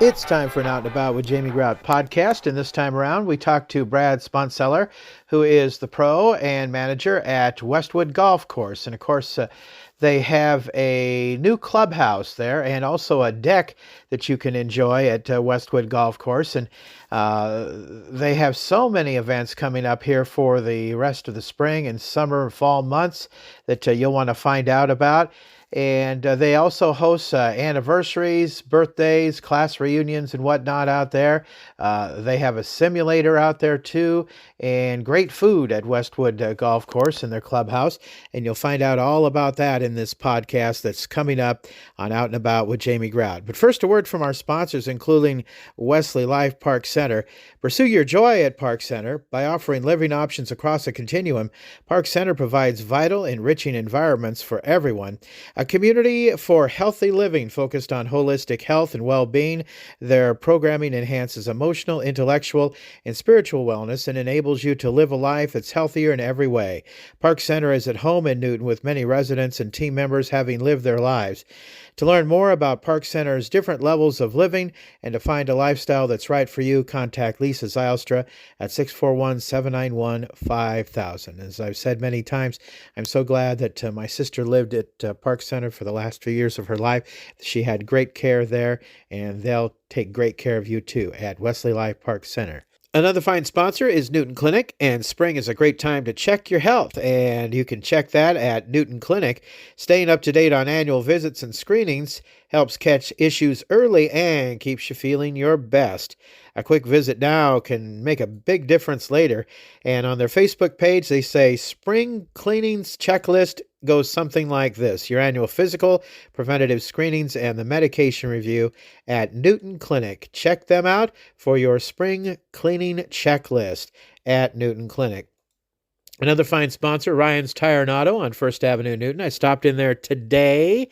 It's time for an Out and About with Jamie Grout podcast, and this time around we talk to Brad Sponseller, who is the pro and manager at Westwood Golf Course. And of course, they have a new clubhouse there and also a deck that you can enjoy at Westwood Golf Course. And they have so many events coming up here for the rest of the spring and summer and fall months that you'll want to find out about. And they also host anniversaries, birthdays, class reunions, and whatnot out there. They have a simulator out there too, and great food at Westwood Golf Course in their clubhouse. And you'll find out all about that in this podcast that's coming up on Out and About with Jamie Grout. But first, a word from our sponsors, including Wesley Life Park Center. Pursue your joy at Park Center by offering living options across a continuum. Park Center provides vital, enriching environments for everyone. A community for healthy living focused on holistic health and well-being. Their programming enhances emotional, intellectual, and spiritual wellness and enables you to live a life that's healthier in every way. Park Center is at home in Newton with many residents and team members having lived their lives. To learn more about Park Center's different levels of living and to find a lifestyle that's right for you, contact Lisa Zylstra at 641-791-5000. As I've said many times, I'm so glad that my sister lived at Park Center for the last few years of her life. She had great care there, and they'll take great care of you too at Wesley Life Park Center. Another fine sponsor is Newton Clinic, and spring is a great time to check your health, and you can check that at Newton Clinic. Staying up to date on annual visits and screenings helps catch issues early and keeps you feeling your best. A quick visit now can make a big difference later, and on their Facebook page they say spring cleanings checklist goes something like this: your annual physical, preventative screenings, and the medication review at Newton Clinic. Check them out for your spring cleaning checklist at Newton Clinic. Another fine sponsor, Ryan's Tire and Auto on First Avenue, Newton. I stopped in there today,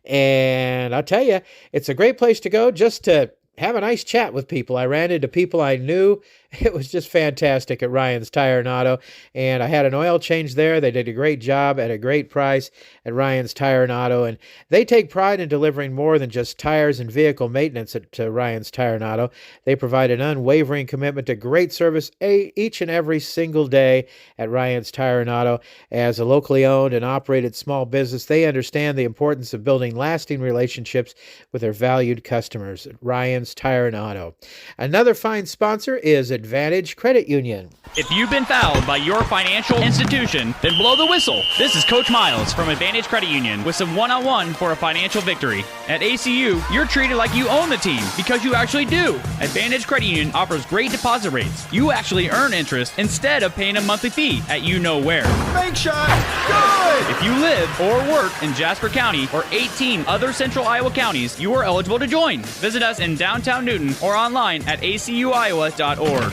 and I'll tell you, it's a great place to go just to have a nice chat with people. I ran into people I knew. It was just fantastic at Ryan's Tire and Auto, and I had an oil change there. They did a great job at a great price at Ryan's Tire and Auto, and they take pride in delivering more than just tires and vehicle maintenance at Ryan's Tire and Auto. They provide an unwavering commitment to great service each and every single day at Ryan's Tire and Auto. As a locally owned and operated small business, they understand the importance of building lasting relationships with their valued customers at Ryan's Tire and Auto. Another fine sponsor is Advantage Credit Union. If you've been fouled by your financial institution, then blow the whistle. This is Coach Miles from Advantage Credit Union with some one-on-one for a financial victory. At ACU, you're treated like you own the team because you actually do. Advantage Credit Union offers great deposit rates. You actually earn interest instead of paying a monthly fee at you know where. Make shot, good! If you live or work in Jasper County or 18 other central Iowa counties, you are eligible to join. Visit us in downtown Newton or online at acuiowa.org.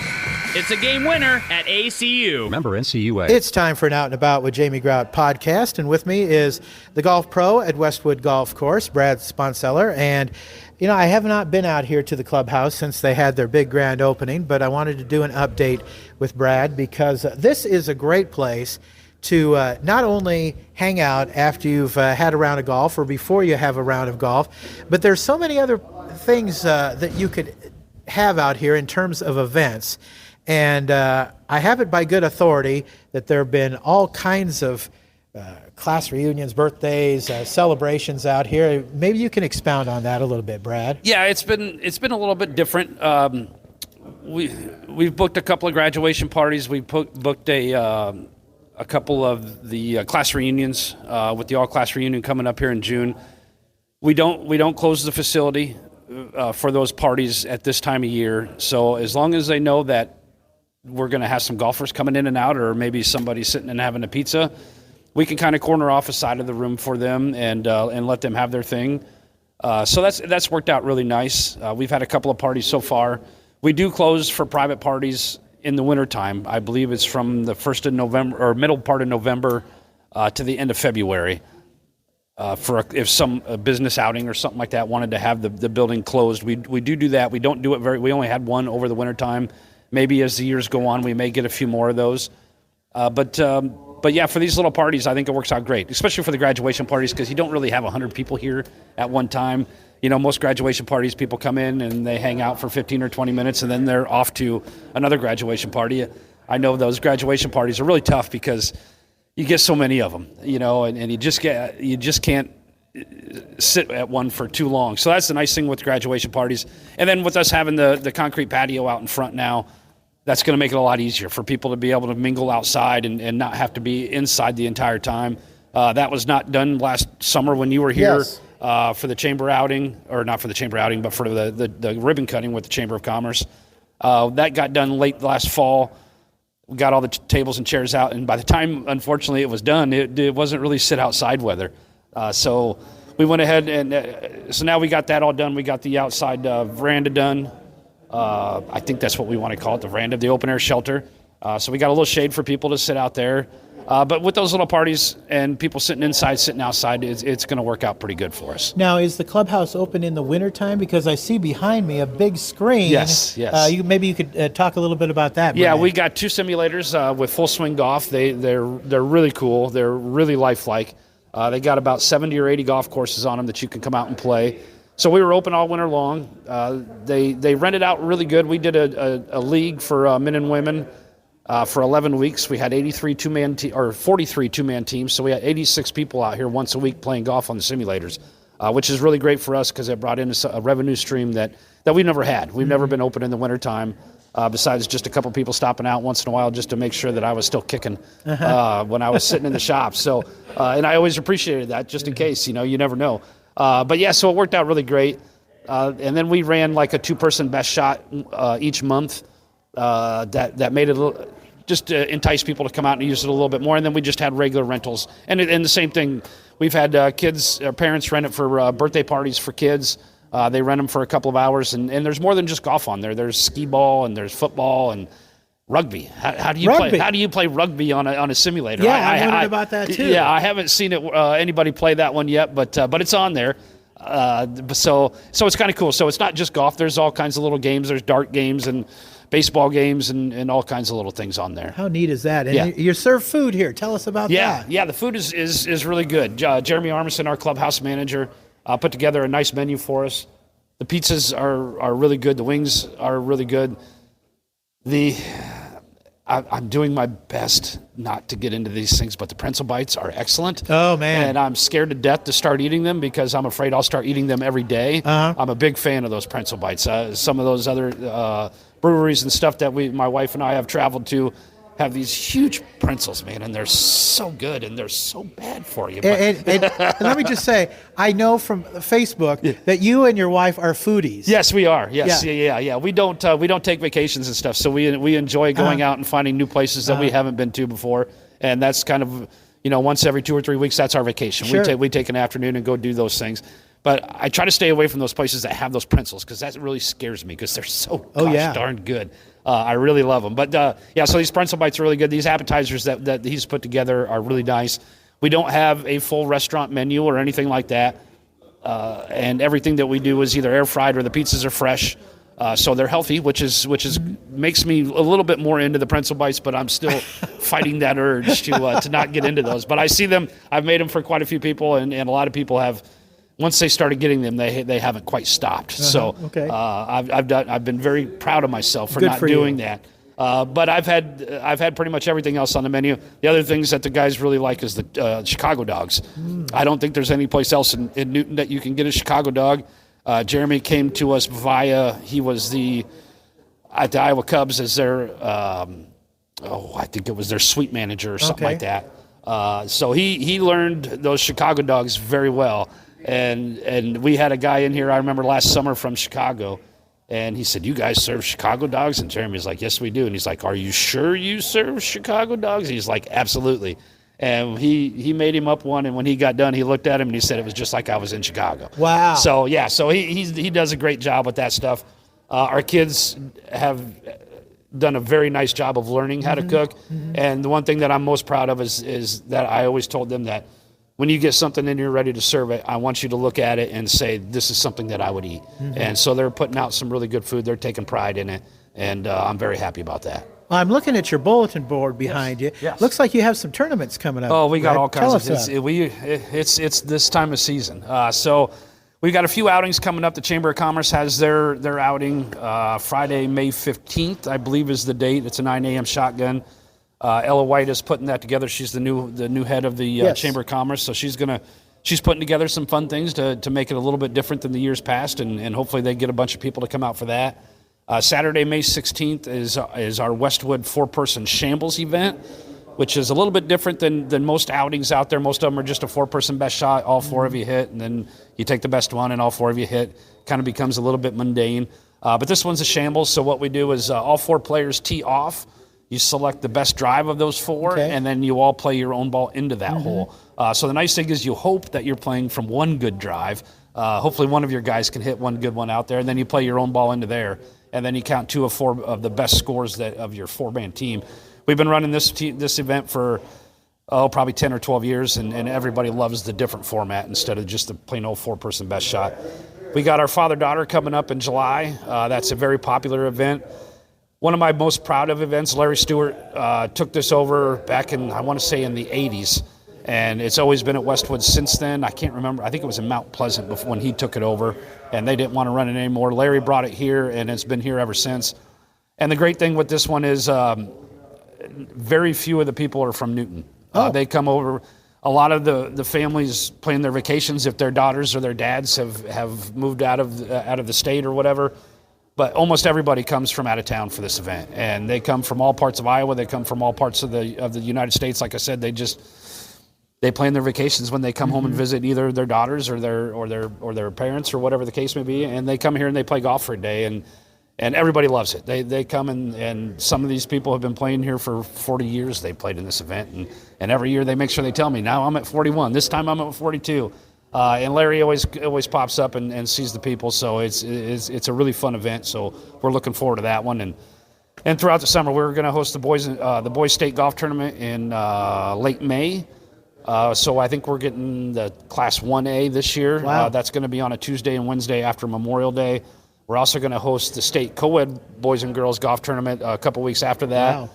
It's a game winner at ACU. Member NCUA. It's time for an Out and About with Jamie Grout podcast, and with me is the golf pro at Westwood Golf Course, Brad Sponseller. And, you know, I have not been out here to the clubhouse since they had their big grand opening, but I wanted to do an update with Brad because this is a great place to not only hang out after you've had a round of golf or before you have a round of golf, but there's so many other things that you could have out here in terms of events. And I have it by good authority that there have been all kinds of class reunions, birthdays, celebrations out here. Maybe you can expound on that a little bit, Brad. Yeah, it's been a little bit different. We've booked a couple of graduation parties. We booked a couple of the class reunions with the all-class reunion coming up here in June. We don't close the facility for those parties at this time of year. So as long as they know that we're going to have some golfers coming in and out, or maybe somebody sitting and having a pizza, we can kind of corner off a side of the room for them and let them have their thing. So that's worked out really nice. We've had a couple of parties so far. We do close for private parties in the wintertime. I believe it's from the 1st of November or middle part of November to the end of February. If some business outing or something like that wanted to have the building closed, we do that. We don't do it we only had one over the wintertime. Maybe as the years go on, we may get a few more of those. But yeah, for these little parties, I think it works out great, especially for the graduation parties, because you don't really have 100 people here at one time. most graduation parties, people come in and they hang out for 15 or 20 minutes and then they're off to another graduation party. I know those graduation parties are really tough because you get so many of them, and you just can't sit at one for too long. So that's the nice thing with graduation parties. And then with us having the concrete patio out in front now, that's going to make it a lot easier for people to be able to mingle outside and not have to be inside the entire time. That was not done last summer when you were here. Yes. For the chamber outing, or not for the chamber outing, but for the ribbon cutting with the Chamber of Commerce. That got done late last fall. We got all the tables and chairs out, and by the time, unfortunately, it was done, it wasn't really sit outside weather. So we went ahead, and so now we got that all done. We got the outside veranda done. I think that's what we want to call it, the veranda, the open-air shelter. So we got a little shade for people to sit out there. But with those little parties and people sitting inside, sitting outside, it's going to work out pretty good for us. Now, is the clubhouse open in the wintertime? Because I see behind me a big screen. Yes. Maybe you could talk a little bit about that. Yeah, Brian. we got 2 simulators with Full Swing Golf. They're really cool. They're really lifelike. They got about 70 or 80 golf courses on them that you can come out and play. So we were open all winter long. They rented out really good. We did a league for men and women. For 11 weeks, we had 43 two-man teams, so we had 86 people out here once a week playing golf on the simulators, which is really great for us because it brought in a revenue stream that we've never had. We've never been open in the wintertime, besides just a couple people stopping out once in a while just to make sure that I was still kicking when I was sitting in the shop. So, and I always appreciated that just in case, you never know. But yeah, so it worked out really great. And then we ran like a 2-person best shot each month. That made it a little, just to entice people to come out and use it a little bit more. And then we just had regular rentals. And the same thing, we've had parents rent it for birthday parties for kids. They rent them for a couple of hours. And there's more than just golf on there. There's skee ball and there's football and rugby. How do you play rugby on a simulator? Yeah, I wondered about that too. Yeah, I haven't seen it anybody play that one yet, but it's on there. So it's kind of cool. So it's not just golf. There's all kinds of little games. There's dart games and baseball games and all kinds of little things on there. How neat is that? And you serve food here. Tell us about that. Yeah, the food is really good. Jeremy Armisen, our clubhouse manager, put together a nice menu for us. The pizzas are really good. The wings are really good. I'm doing my best not to get into these things, but the pretzel bites are excellent. Oh, man. And I'm scared to death to start eating them because I'm afraid I'll start eating them every day. I'm a big fan of those pretzel bites. Some of those other breweries and stuff that my wife and I have traveled to have these huge pretzels, man, and they're so good and they're so bad for you. And let me just say, I know from Facebook that you and your wife are foodies. Yes, we are. Yes, yeah. We don't take vacations and stuff, so we enjoy going out and finding new places that we haven't been to before, and that's kind of once every 2 or 3 weeks. That's our vacation. Sure. We take an afternoon and go do those things. But I try to stay away from those places that have those pretzels because that really scares me because they're so darn good. I really love them. But, so these pretzel bites are really good. These appetizers that he's put together are really nice. We don't have a full restaurant menu or anything like that. And everything that we do is either air fried or the pizzas are fresh. So they're healthy, which makes me a little bit more into the pretzel bites, but I'm still fighting that urge to not get into those. But I see them. I've made them for quite a few people, and a lot of people have. Once they started getting them, they haven't quite stopped. So I've been very proud of myself for not doing that. But I've had pretty much everything else on the menu. The other things that the guys really like is the Chicago dogs. I don't think there's any place else in Newton that you can get a Chicago dog. Jeremy came to us he was at the Iowa Cubs as their I think it was their suite manager or something like that. So he learned those Chicago dogs very well. And we had a guy in here, I remember last summer from Chicago, and he said, "You guys serve Chicago dogs?" And Jeremy's like, "Yes, we do." And he's like, "Are you sure you serve Chicago dogs?" And he's like, "Absolutely." And he made him up one, and when he got done, he looked at him and he said it was just like I was in Chicago. Wow. So he does a great job with that stuff. Our kids have done a very nice job of learning how to cook. And the one thing that I'm most proud of is that I always told them that when you get something and you're ready to serve it, I want you to look at it and say, this is something that I would eat. And so they're putting out some really good food. They're taking pride in it, and I'm very happy about that. Well, I'm looking at your bulletin board behind you. Yes. Looks like you have some tournaments coming up. Oh, we got all kinds Tell of us it's this time of season. So We got a few outings coming up. The Chamber of Commerce has their outing Friday, May 15th, I believe is the date. It's a 9 a.m. shotgun. Ella White is putting that together. She's the new head of the Yes. Chamber of Commerce, so she's putting together some fun things to make it a little bit different than the years past, and hopefully they get a bunch of people to come out for that. Saturday, May 16th is our Westwood 4-person shambles event, which is a little bit different than most outings out there. Most of them are just a 4-person best shot, all 4 of you hit, and then you take the best one and all 4 of you hit. Kind of becomes a little bit mundane. But this one's a shambles, so what we do is all 4 players tee off. You select the best drive of those 4, Okay. and then you all play your own ball into that hole. So the nice thing is you hope that you're playing from one good drive. Hopefully one of your guys can hit one good one out there, and then you play your own ball into there, and then you count 2 of 4 of the best scores of your 4-man team. We've been running this event for probably 10 or 12 years, and everybody loves the different format instead of just the plain old 4-person best shot. We got our father-daughter coming up in July. That's a very popular event. One of my most proud of events, Larry Stewart took this over back in, I want to say, in the 80s. And it's always been at Westwood since then. I can't remember. I think it was in Mount Pleasant when he took it over, and they didn't want to run it anymore. Larry brought it here, and it's been here ever since. And the great thing with this one is very few of the people are from Newton. They come over. A lot of the families plan their vacations if their daughters or their dads have moved out of the state or whatever. But almost everybody comes from out of town for this event, and they come from all parts of Iowa. They come from all parts of the United States. Like I said, they plan their vacations when they come home and visit either their daughters or their parents or whatever the case may be, and they come here and they play golf for a day, and everybody loves it. They come and some of these people have been playing here for 40 years. They played in this event, and every year they make sure they tell me, now I'm at 41. This time I'm at 42. And Larry always pops up and sees the people, so it's a really fun event. So we're looking forward to that one, and throughout the summer we're going to host the boys state golf tournament in late May. So I think we're getting the Class 1A this year. Wow. That's going to be on a Tuesday and Wednesday after Memorial Day. We're also going to host the state co-ed boys and girls golf tournament a couple weeks after that. Wow.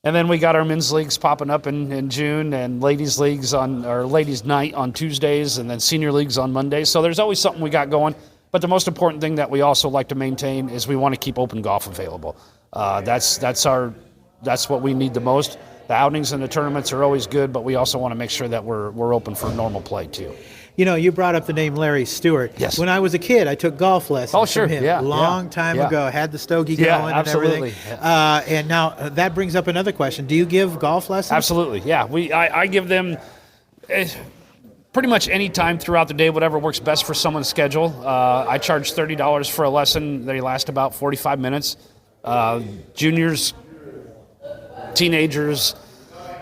And then we got our men's leagues popping up in June, and ladies leagues ladies night on Tuesdays, and then senior leagues on Mondays. So there's always something we got going. But the most important thing that we also like to maintain is we want to keep open golf available. That's what we need the most. The outings and the tournaments are always good, but we also want to make sure that we're open for normal play too. You know, you brought up the name Larry Stewart. Yes. When I was a kid, I took golf lessons Oh, sure. from him. Yeah, Long yeah, time yeah. ago. Had the stogie Yeah, going absolutely. and everything. And now that brings up another question. Do you give golf lessons? Absolutely, yeah. I give them pretty much any time throughout the day, whatever works best for someone's schedule. I charge $30 for a lesson. They last about 45 minutes. Juniors, teenagers,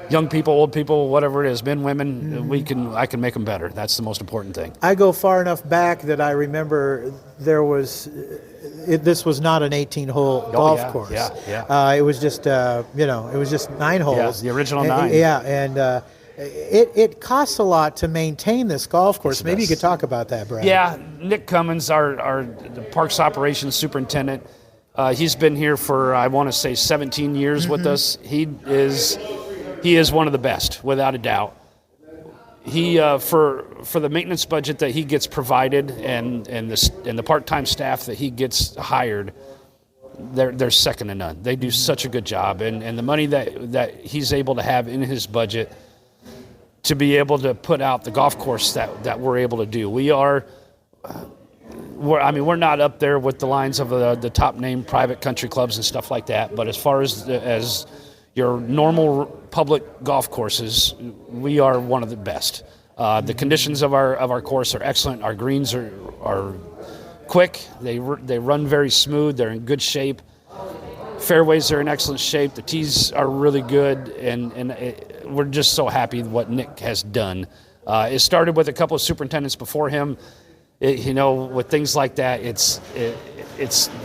young people, old people, whatever it is, men, women, I can make them better. That's the most important thing. I go far enough back that I remember this was not an 18-hole golf course. Yeah. It was just, it was just 9 holes. Yeah, the original 9. Yeah, and it costs a lot to maintain this golf course. Yes, it Maybe you does. could talk about that, Brad. Yeah, Nick Cummins, the Parks Operations Superintendent, he's been here for, I want to say, 17 years with us. He is one of the best, without a doubt. He for the maintenance budget that he gets provided and the part-time staff that he gets hired, they're second to none. They do such a good job, and the money that he's able to have in his budget to be able to put out the golf course that we're able to do. We're not up there with the lines of the top name private country clubs and stuff like that, but as far as your normal public golf courses, we are one of the best. The conditions of our course are excellent. Our greens are quick. They run very smooth. They're in good shape. Fairways are in excellent shape. The tees are really good, and we're just so happy with what Nick has done. It started with a couple of superintendents before him. With things like that, it's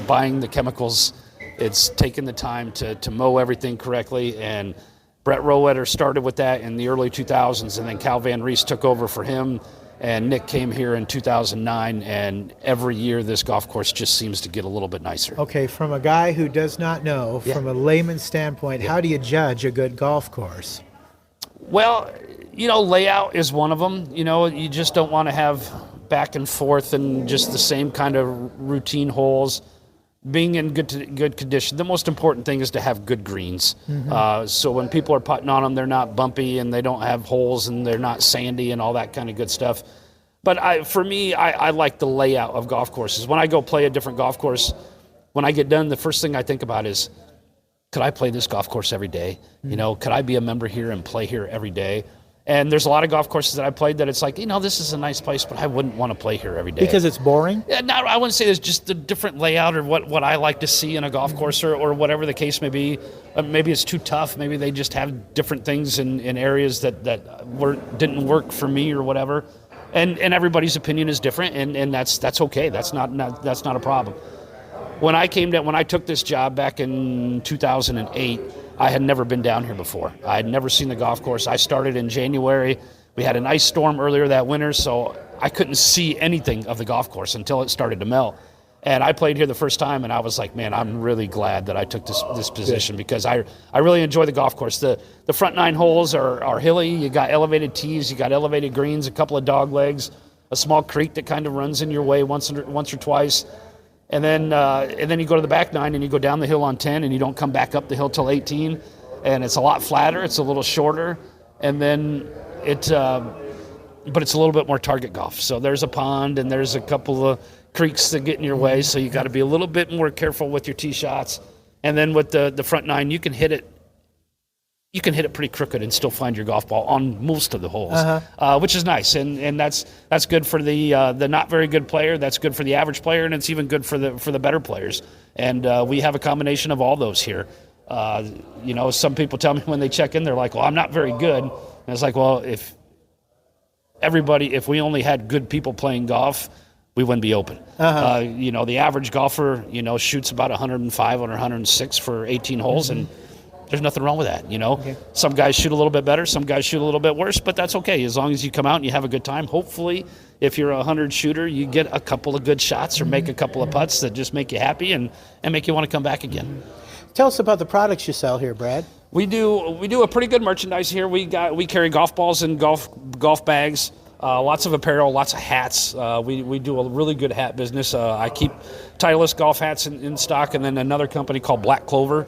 buying the chemicals. It's taking the time to mow everything correctly, and Brett Rowetter started with that in the early 2000s, and then Cal Van Rees took over for him, and Nick came here in 2009, and every year this golf course just seems to get a little bit nicer. Okay, from a guy who does not know, from a layman's standpoint, how do you judge a good golf course? Well, layout is one of them. You just don't want to have back and forth and just the same kind of routine holes, being in good condition. The most important thing is to have good greens. So when people are putting on them, they're not bumpy and they don't have holes and they're not sandy and all that kind of good stuff. But for me, I like the layout of golf courses. When I go play a different golf course, when I get done, the first thing I think about is, could I play this golf course every day? Could I be a member here and play here every day? And there's a lot of golf courses that I played that it's like, this is a nice place, but I wouldn't want to play here every day. Because it's boring? Yeah, no, I wouldn't say there's just a different layout or what I like to see in a golf course or whatever the case may be. Maybe it's too tough. Maybe they just have different things in areas that didn't work for me or whatever. And everybody's opinion is different, and that's okay. That's not a problem. When I took this job back in 2008, I had never been down here before. I had never seen the golf course. I started in January. We had an ice storm earlier that winter, so I couldn't see anything of the golf course until it started to melt. And I played here the first time, and I was like, man, I'm really glad that I took this position because I really enjoy the golf course. The front 9 holes are hilly. You got elevated tees, you got elevated greens, a couple of dog legs, a small creek that kind of runs in your way once or twice. And then you go to the back 9 and you go down the hill on 10 and you don't come back up the hill till 18. And it's a lot flatter. It's a little shorter. And then but it's a little bit more target golf. So there's a pond and there's a couple of creeks that get in your way. So you got to be a little bit more careful with your tee shots. And then with the front 9, you can hit it pretty crooked and still find your golf ball on most of the holes, which is nice. And that's good for the not very good player. That's good for the average player, and it's even good for the better players. And we have a combination of all those here. Some people tell me when they check in, they're like, well, I'm not very good. And it's like, well, if we only had good people playing golf, we wouldn't be open. The average golfer, shoots about 105 or 106 for 18 holes, and there's nothing wrong with that, Okay. Some guys shoot a little bit better, some guys shoot a little bit worse, but that's okay as long as you come out and you have a good time. Hopefully, if you're a 100 shooter, you get a couple of good shots or make a couple of putts that just make you happy and make you want to come back again. Tell us about the products you sell here, Brad. We do a pretty good merchandise here. We carry golf balls and golf bags, lots of apparel, lots of hats. We do a really good hat business. I keep Titleist golf hats in stock, and then another company called Black Clover.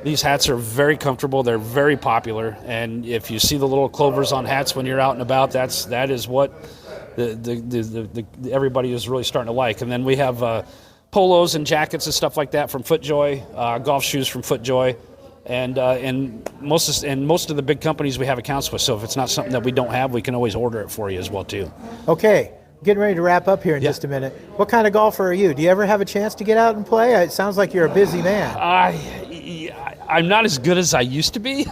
These hats are very comfortable. They're very popular, and if you see the little clovers on hats when you're out and about, that is what everybody is really starting to like. And then we have polos and jackets and stuff like that from FootJoy, golf shoes from FootJoy, and most of the big companies we have accounts with. So if it's not something that we don't have, we can always order it for you as well too. Okay. Getting ready to wrap up here in just a minute. What kind of golfer are you? Do you ever have a chance to get out and play? It sounds like you're a busy man. I'm not as good as I used to be.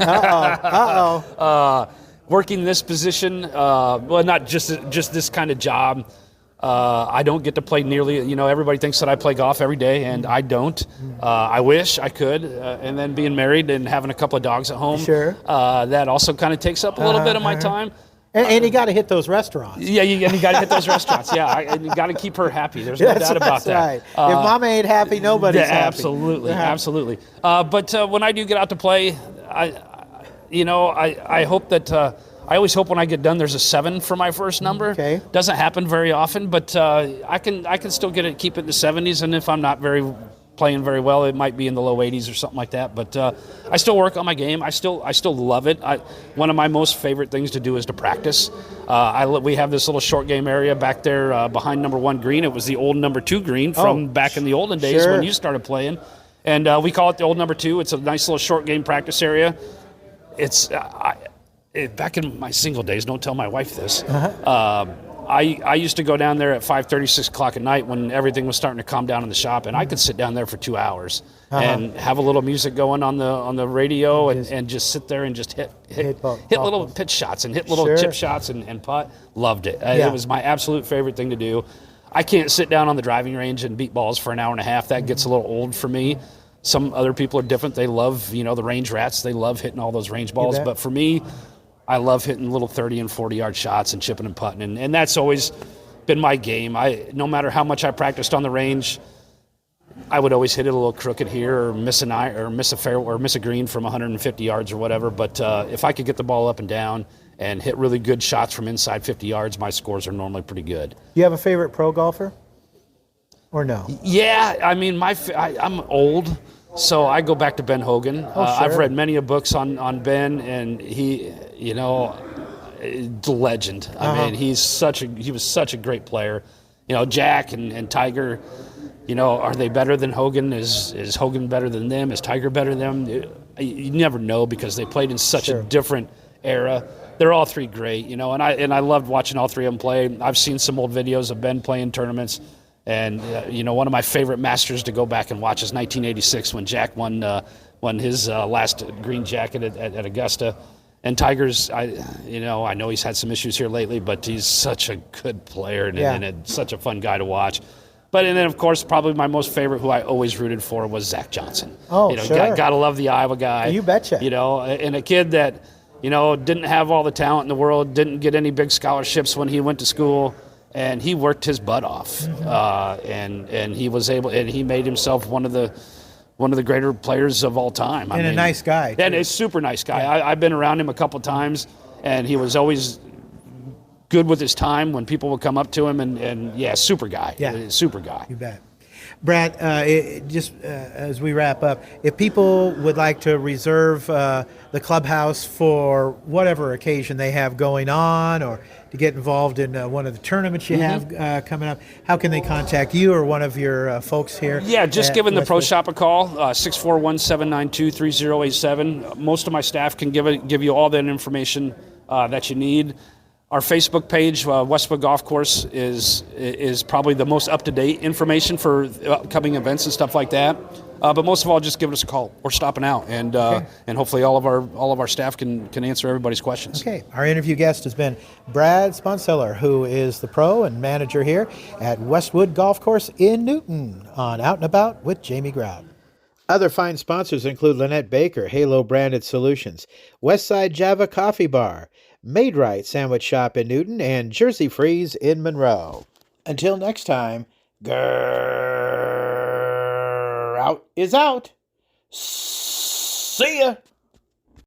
Working this position, not just this kind of job. I don't get to play nearly, everybody thinks that I play golf every day, and I don't. I wish I could. And then being married and having a couple of dogs at home, sure. That also kind of takes up a little bit of my time. And you got to hit those restaurants. Yeah, you got to hit those restaurants. Yeah, and you got to keep her happy. There's no doubt about that. Right. If Mama ain't happy, nobody's happy. Absolutely, absolutely. But when I do get out to play, I hope that I always hope when I get done there's a 7 for my first number. Okay. Doesn't happen very often, but I can still keep it in the 70s, and if I'm not playing very well, it might be in the low 80s or something like that. But I still work on my game. I still love it. One of my most favorite things to do is to practice. We have this little short game area back there behind number 1 green. It was the old number 2 green from back in the olden days, sure. when you started playing. And we call it the old number 2. It's a nice little short game practice area. It's back in my single days, don't tell my wife this, I used to go down there at 5:30, 6 o'clock at night when everything was starting to calm down in the shop, and I could sit down there for 2 hours and have a little music going on the radio and just sit there and just hit little pitch shots and hit little sure. chip shots and putt. Loved it. It was my absolute favorite thing to do. I can't sit down on the driving range and beat balls for an hour and a half. That gets a little old for me. Some other people are different. They love, the range rats. They love hitting all those range balls. But for me, I love hitting little 30 and 40-yard shots and chipping and putting, and that's always been my game. No matter how much I practiced on the range, I would always hit it a little crooked here or miss a green from 150 yards or whatever. But if I could get the ball up and down and hit really good shots from inside 50 yards, my scores are normally pretty good. You have a favorite pro golfer? Or no? Yeah, I mean, I'm old, so I go back to Ben Hogan. Sure. I've read many books on Ben, and he, the legend. I mean, he was such a great player. Jack and Tiger, are they better than Hogan? Is Hogan better than them? Is Tiger better than them? You never know because they played in such a different era. They're all three great, and I loved watching all three of them play. I've seen some old videos of Ben playing tournaments, and one of my favorite Masters to go back and watch is 1986 when Jack won his last green jacket at Augusta. And Tiger's, I know he's had some issues here lately, but he's such a good player and such a fun guy to watch. And then, of course, probably my most favorite, who I always rooted for, was Zach Johnson. Oh, sure. Gotta love the Iowa guy. You betcha. And a kid that, didn't have all the talent in the world, didn't get any big scholarships when he went to school, and he worked his butt off. And he was able, and he made himself one of the greater players of all time. And a nice guy. And a super nice guy. Yeah. I've been around him a couple times, and he was always good with his time when people would come up to him, and super guy. Yeah, super guy. You bet. Brad, as we wrap up, if people would like to reserve the clubhouse for whatever occasion they have going on, or to get involved in one of the tournaments you have coming up, how can they contact you or one of your folks here? Yeah, just giving the Pro Shop a call, 641-792-3087. Most of my staff can give you all that information that you need. Our Facebook page, Westwood Golf Course, is probably the most up-to-date information for upcoming events and stuff like that. But most of all, just give us a call. We're stopping out, and hopefully all of our staff can answer everybody's questions. Okay. Our interview guest has been Brad Sponseller, who is the pro and manager here at Westwood Golf Course in Newton on Out and About with Jamie Grout. Other fine sponsors include Lynette Baker, Halo Branded Solutions, Westside Java Coffee Bar, Made Right Sandwich Shop in Newton, and Jersey Freeze in Monroe. Until next time, out is out. See ya.